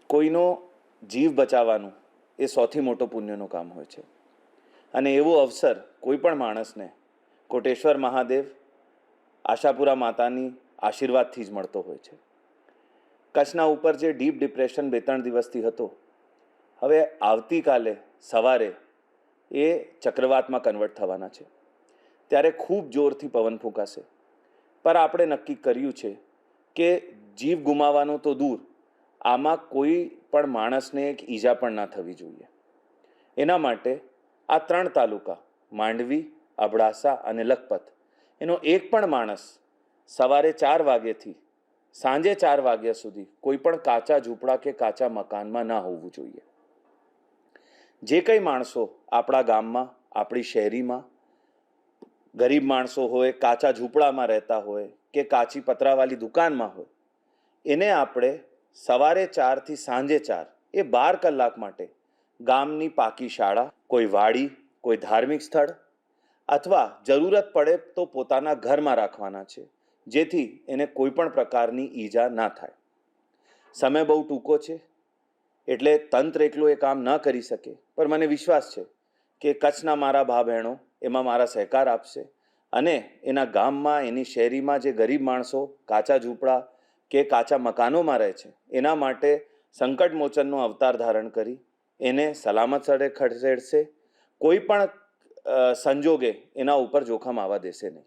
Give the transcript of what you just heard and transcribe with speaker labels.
Speaker 1: કોઈનો જીવ બચાવવાનું એ સૌથી મોટો પુણ્યનું કામ હોય છે અને એવો અવસર કોઈ પણ માણસને કોટેશ્વર મહાદેવ આશાપુરા માતાની આશીર્વાદથી જ મળતો હોય છે. કચ્છના ઉપર જે ડીપ ડિપ્રેશન 2-3 દિવસથી હતો, હવે આવતીકાલે સવારે એ ચક્રવાતમાં કન્વર્ટ થવાના છે. ત્યારે ખૂબ જોરથી પવન ફૂંકાશે. પર આપણે નક્કી કર્યું છે કે જીવ ગુમાવવાનું તો દૂર, આમાં કોઈ પણ માણસને એક ઈજા પણ ના થવી જોઈએ. એના માટે આ 3 તાલુકા માંડવી, અબડાસા અને લખપત એનો એક પણ માણસ સવારે 4 વાગ્યાથી સાંજે 4 વાગ્યા સુધી કોઈ પણ કાચા ઝૂંપડા કે કાચા મકાનમાં ના હોવું જોઈએ. જે કંઈ માણસો આપણા ગામમાં, આપણી શહેરીમાં ગરીબ માણસો હોય, કાચા ઝૂંપડામાં રહેતા હોય કે કાચી પતરાવાળી દુકાનમાં હોય, એને આપણે સવારે 4 થી સાંજે 4 એ 12 કલાક માટે ગામની પાકી શાળા, કોઈ વાડી, કોઈ ધાર્મિક સ્થળ અથવા જરૂરત પડે તો પોતાના ઘરમાં રાખવાના છે, જેથી એને કોઈ પણ પ્રકારની ઈજા ના થાય. સમય બહુ ટૂંકો છે એટલે તંત્ર એકલું એ કામ ન કરી શકે, પણ મને વિશ્વાસ છે કે કચ્છના મારા ભા બહેનો એમાં મારા સહકાર આપશે અને એના ગામમાં, એની શહેરીમાં જે ગરીબ માણસો કાચા ઝૂંપડા કે કાચા મકાનોમાં રહે છે, એના માટે સંકટ મોચનનો અવતાર ધારણ કરી એને સલામત સ્થળે ખસેડશે. કોઈ પણ સંજોગે એના ઉપર જોખમ આવવા દેશે નહીં.